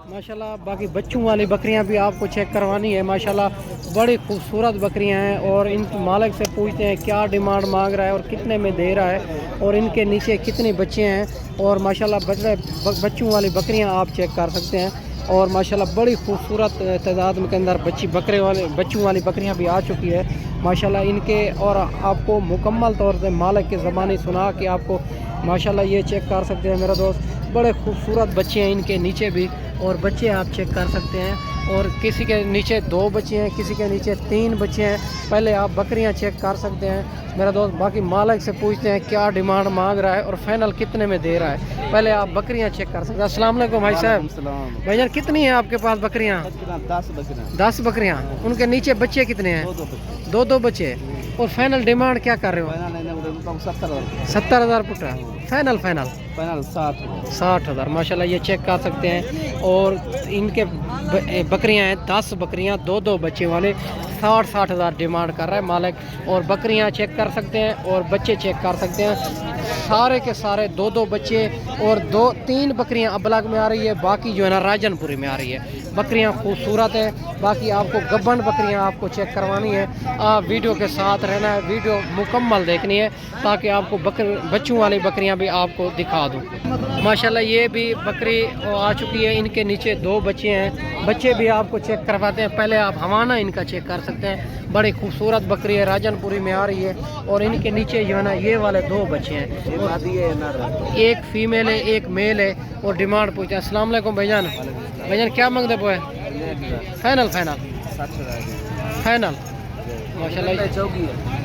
माशाल्लाह बाकी बच्चों वाली बकरियां भी आपको चेक करवानी है। माशाल्लाह बड़ी खूबसूरत बकरियां हैं और इन मालिक से पूछते हैं क्या डिमांड मांग रहा है और कितने में दे रहा है और इनके नीचे कितने बच्चे हैं। और माशाल्लाह बच्चों वाली बकरियां आप चेक कर सकते हैं और माशाल्लाह बड़ी खूबसूरत तादाद के अंदर बच्चों वाली बकरियां भी आ चुकी है माशाल्लाह इनके। और आपको मुकम्मल तौर से मालिक की ज़बानी सुना के आपको माशाल्लाह ये चेक कर सकते हैं मेरा दोस्त। बड़े खूबसूरत बच्चे हैं इनके नीचे भी और बच्चे आप चेक कर सकते हैं। और किसी के नीचे 2 बच्चे हैं, किसी के नीचे 3 बच्चे हैं। पहले आप बकरियां चेक कर सकते हैं मेरा दोस्त। बाकी मालिक से पूछते हैं क्या डिमांड मांग रहा है और फाइनल कितने में दे रहा है। पहले आप बकरियां चेक कर सकते हैं। अस्सलाम वालेकुम भाई साहब। भाईजान कितनी हैं आपके पास बकरियां? 10 बकरियां। उनके नीचे बच्चे कितने हैं? 2 बच्चे। और फाइनल डिमांड क्या कर रहे हो? 70,000 पुटा। फाइनल 60,000 माशाल्लाह ये चेक कर सकते हैं। और इनके बकरियां हैं 10 बकरियां 2 बच्चे वाले 60,000 डिमांड कर रहा है मालिक। और बकरियां चेक कर सकते हैं और बच्चे चेक कर सकते हैं। सारे के सारे 2 बच्चे और 3 बकरियां अबलग में आ रही है, बाकी जो है ना राजनपुरी में आ रही है। बकरियां खूबसूरत है। बाकी आपको गब्बन बकरियां आपको चेक करवानी है। आप वीडियो के साथ रहना है, वीडियो मुकम्मल देखनी है ताकि आपको बच्चों वाली बकरियां भी आपको दिखा दूँ। माशाल्लाह ये भी बकरी आ चुकी है। इनके नीचे 2 बच्चे हैं, बच्चे भी आपको चेक करवाते हैं। पहले आप हवाना इनका चेक कर सकते हैं। बड़ी खूबसूरत बकरी है, राजनपुरी में आ रही है। और इनके नीचे जो है ना ये वाले 2 बच्चे हैं, एक फीमेल है एक मेल है। और डिमांड पूछते हैं। अस्सलाम वालेकुम भाईजान। भाईजान क्या मांगते पे? फाइनल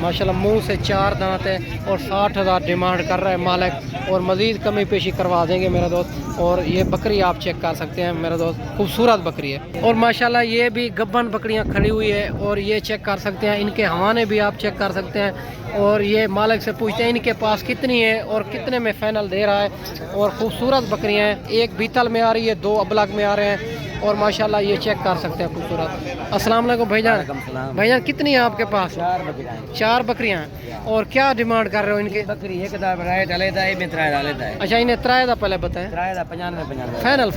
माशाल्लाह मुंह से 4 दांत है और 60,000 डिमांड कर रहा है मालिक। और मज़ीद कमी पेशी करवा देंगे मेरा दोस्त। और ये बकरी आप चेक कर सकते हैं मेरा दोस्त, खूबसूरत बकरी है। और माशाल्लाह ये भी गब्बन बकरियां खड़ी हुई है और ये चेक कर सकते हैं। इनके हवाने भी आप चेक कर सकते हैं। और ये मालिक से पूछते हैं इनके पास कितनी है और कितने में फ़ाइनल दे रहा है। और खूबसूरत बकरियां हैं, एक बीतल में आ रही है, 2 अबलग में आ रहे हैं। और माशाल्लाह ये चेक कर सकते हैं खूबसूरत। अस्सलाम वालेकुम भाईजान। भाईजान कितनी है आपके पास? 4 बकरियां। और क्या डिमांड कर रहे हो इनके? बकरी एक में 3 अच्छा इन्हें 3 पहले बताएं। 95 फाइनल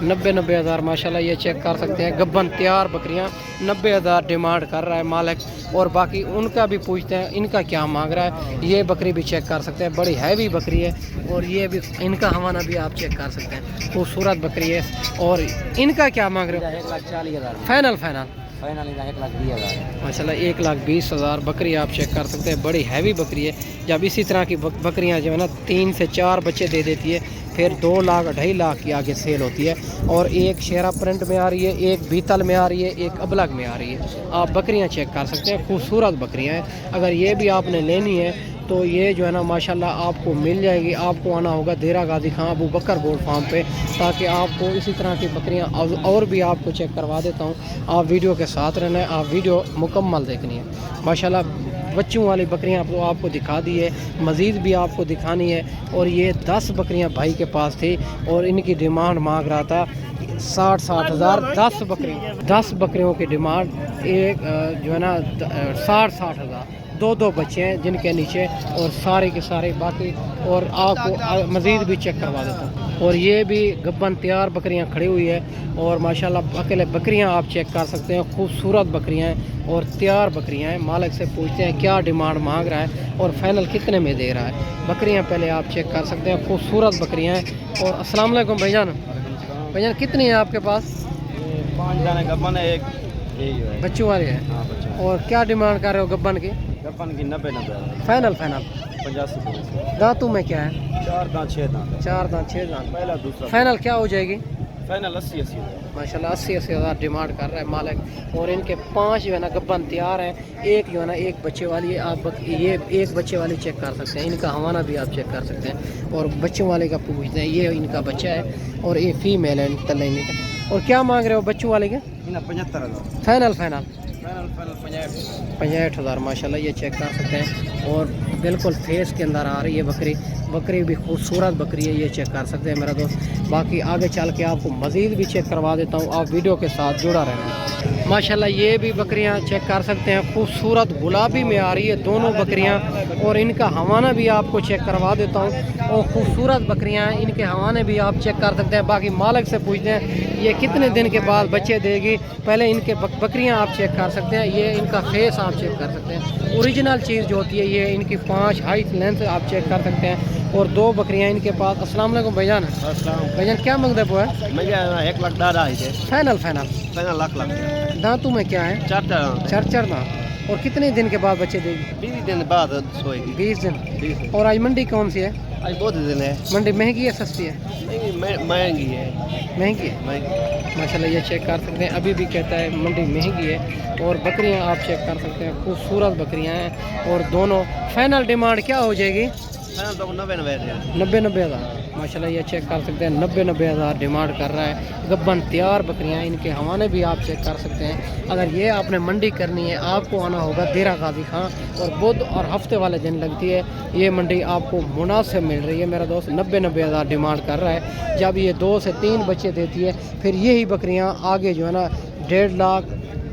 90,000 माशाल्लाह ये चेक कर सकते हैं। गब्बन तैयार बकरियां 90,000 डिमांड कर रहा है मालिक। और बाकी उनका भी पूछते हैं इनका क्या मांग रहा है। ये बकरी भी चेक कर सकते हैं, बड़ी हैवी बकरी है। और ये भी इनका हवाना भी आप चेक कर सकते हैं, खूबसूरत बकरी है। और इनका क्या मांग रहे हो? 1,40,000 फाइनल 1,20,000 माशाल्लाह 1,20,000 बकरी आप चेक कर सकते हैं। बड़ी हैवी बकरी है। जब इसी तरह की बकरियां जो है ना 3 से 4 बच्चे दे देती है फिर 2 लाख 2.5 लाख की आगे सेल होती है। और एक शेरा प्रिंट में आ रही है, एक बीतल में आ रही है, एक अबलग में आ रही है। आप बकरियां चेक कर सकते हैं, खूबसूरत बकरियां हैं। अगर ये भी आपने लेनी है तो ये जो है ना माशाल्लाह आपको मिल जाएगी। आपको आना होगा देरा गाजी खां अबू बकर गोल्ड फार्म पे, ताकि आपको इसी तरह की बकरियां और भी आपको चेक करवा देता हूँ। आप वीडियो के साथ रहना है, आप वीडियो मुकम्मल देखनी है। माशाल्लाह बच्चों वाली बकरियां तो आपको दिखा दी है, मज़ीद भी आपको दिखानी है। और ये 10 बकरियां भाई के पास थी और इनकी डिमांड मांग रहा था 60,000। 10 बकरियों की डिमांड एक जो है ना 60,000। 2 बच्चे हैं जिनके नीचे और सारे के सारे बाकी। और आपको मज़ीद भी चेक करवा देता हूँ। और ये भी गब्बन तैयार बकरियां खड़ी हुई है। और माशाल्लाह अकेले बकरियां आप चेक कर सकते हैं, खूबसूरत बकरियां हैं और तैयार बकरियां हैं। मालिक से पूछते हैं क्या डिमांड मांग रहा है और फाइनल कितने में दे रहा है। बकरियां पहले आप चेक कर सकते हैं, खूबसूरत बकरियां हैं। और अस्सलाम वालेकुम भाईजान। भाईजान कितनी है आपके पास? 5 दाने गब्बन है, एक बच्चों वाले हैं। और क्या डिमांड कर रहे हो गब्बन की? गब्बन की 90,000 फाइनल 85 दांतों में क्या है? 4 दांत 6 दांत 4 दांत 6 दांत। पहला दूसरा फाइनल क्या हो जाएगी? फाइनल 80 माशाल्लाह 80,000 डिमांड कर रहा है मालिक। और इनके 5 जो है ना गब्बन तैयार हैं। एक जो है ना एक बच्चे वाली है। आप ये एक बच्चे वाली चेक कर सकते हैं, इनका हवाना भी आप चेक कर सकते हैं। और बच्चों वाले का पूछते हैं, ये इनका बच्चा है और ये फीमेल है तलैनी का। और क्या मांग रहे हो बच्चों वाले के? 75,000 फाइनल 65,000 माशाल्लाह ये चेक कर सकते हैं। और बिल्कुल फेस के अंदर आ रही है बकरी भी खूबसूरत बकरी है, ये चेक कर सकते हैं मेरा दोस्त। बाकी आगे चल के आपको मज़ीद भी चेक करवा देता हूँ, आप वीडियो के साथ जुड़ा रहना। माशाल्लाह ये भी बकरियां चेक कर सकते हैं, खूबसूरत गुलाबी में आ रही है दोनों बकरियां। और इनका हवाना भी आपको चेक करवा देता हूं, और खूबसूरत बकरियां हैं, इनके हवाने भी आप चेक कर सकते हैं। बाकी मालिक से पूछते हैं ये कितने दिन के बाद बच्चे देगी। पहले इनके बकरियां आप चेक कर सकते हैं, ये इनका फेस आप चेक कर सकते हैं। ओरिजिनल चीज़ जो होती है ये इनकी 5 हाइट लेंथ आप चेक कर सकते हैं। और 2 बकरियां इनके पास। अस्सलाम वालेकुम भाईजान। भाईजान क्या मांगते हैं? मैं 1 लाख डाला है फाइनल फाइनल फाइनल लाख दांतों में क्या है? 4 चार दांत। और कितने दिन के बाद बच्चे देगी? 20 दिन बाद सोएगी। 20 दिन। और आज मंडी कौन सी है? आज बहुत दिन है। मंडी महंगी है सस्ती है? नहीं महंगी है। महंगी है। माशाल्लाह ये चेक कर सकते हैं, अभी भी कहता है मंडी महंगी है। और बकरियां आप चेक कर सकते हैं, खूबसूरत बकरियां हैं। और दोनों फाइनल डिमांड क्या हो जाएगी? 90 हज़ार। माशाल्लाह ये चेक कर सकते हैं, 90 हज़ार डिमांड कर रहा है। गब्बन तैयार बकरियां, इनके हवाने भी आप चेक कर सकते हैं। अगर ये आपने मंडी करनी है, आपको आना होगा देरा गाजी खां, और बुध और हफ्ते वाले दिन लगती है ये मंडी। आपको मुनासिब मिल रही है मेरा दोस्त। 90 हज़ार डिमांड कर रहा है। जब ये 2 से 3 बच्चे देती है, फिर यही बकरियाँ आगे जो है ना 1.5 लाख,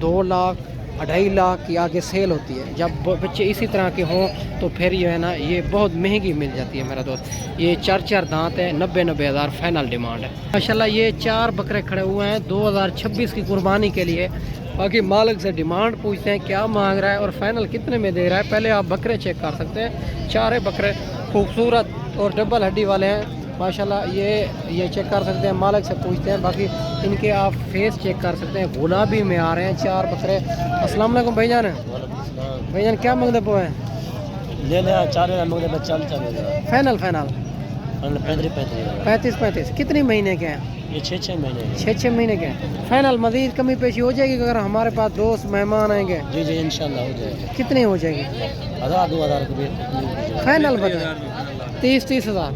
2 लाख, 2.5 लाख की आगे सेल होती है। जब बच्चे इसी तरह के हों तो फिर जो है ना ये बहुत महंगी मिल जाती है मेरा दोस्त। ये 4 दांत है, 90 हज़ार फाइनल डिमांड है। माशाल्लाह ये 4 बकरे खड़े हुए हैं 2026 की कुर्बानी के लिए। बाकी मालिक से डिमांड पूछते हैं क्या मांग रहा है और फाइनल कितने में दे रहा है। पहले आप बकरे चेक कर सकते हैं, 4 बकरे खूबसूरत और डबल हड्डी वाले हैं माशाल्लाह। ये चेक कर सकते हैं, मालिक से पूछते हैं। बाकी इनके आप फेस चेक कर सकते हैं, गुलाबी में आ रहे हैं 4 बकरे। अस्सलाम वालेकुम भाईजान। भाईजान क्या मांगते पे हैं? ले ले 4 मांगते पे 40 फाइनल फाइनल 35 35 कितने महीने के हैं? ये 6 महीने 6 महीने के हैं। फाइनल मजीद कमी पेशी हो जाएगी अगर हमारे पास दोस्त मेहमान आएंगे? जी जी इंशाल्लाह हो जाएगा। कितनी हो जाएगी? 1000-2000 के फाइनल बता 30 हज़ार।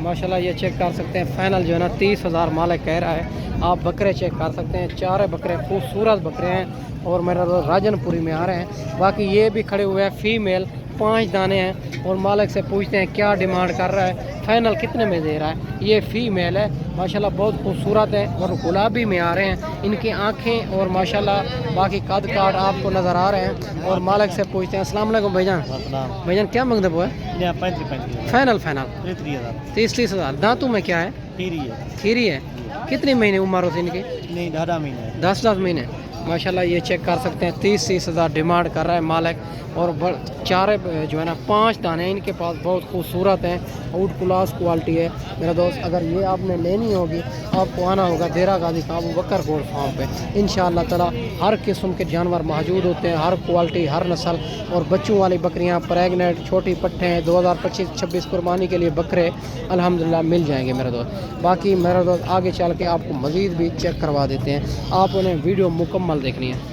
माशाल्लाह ये चेक कर सकते हैं, फाइनल जो है ना 30 हज़ार मालिक कह रहा है। आप बकरे चेक कर सकते हैं, 4 बकरे खूबसूरत बकरे हैं और मेरा राजनपुरी में आ रहे हैं। बाकी ये भी खड़े हुए हैं, फीमेल 5 दाने हैं। और मालिक से पूछते हैं क्या डिमांड कर रहा है, फाइनल कितने में दे रहा है। ये फीमेल है माशाल्लाह, बहुत खूबसूरत है और गुलाबी में आ रहे हैं इनकी आँखें। और माशाल्लाह बाकी कद काट आपको नज़र आ रहे हैं। और मालिक से पूछते हैं। अस्सलाम वालेकुम भाईजान। भाईजान क्या मांगते वो है? 35 फाइनल 30 हज़ार। दांतों में क्या है? खीरी है। कितने महीने उम्र होती है इनकी? नहीं 10 महीने 10 महीने। माशाल्लाह ये चेक कर सकते हैं, 30 हज़ार डिमांड कर रहा है मालिक। और 4 जो है ना 5 दाने हैं इनके पास, बहुत खूबसूरत हैं, आउट क्लास क्वालिटी है मेरा दोस्त। अगर ये आपने लेनी होगी आपको आना होगा देरा गाजी का अबू बकर गोल्ड फार्म पे। इंशाअल्लाह ताला हर किस्म के जानवर मौजूद होते हैं, हर क्वालिटी, हर नस्ल। और बच्चों वाली बकरियां, प्रेगनेंट, छोटी पट्टे हैं, 2025-26 कुर्बानी के लिए बकरे अल्हम्दुलिल्लाह मिल जाएंगे मेरा दोस्त। बाकी मेरा दोस्त आगे चल के आपको मज़ीद भी चेक करवा देते हैं, आप उन्हें वीडियो मुकम्मल देखनी है।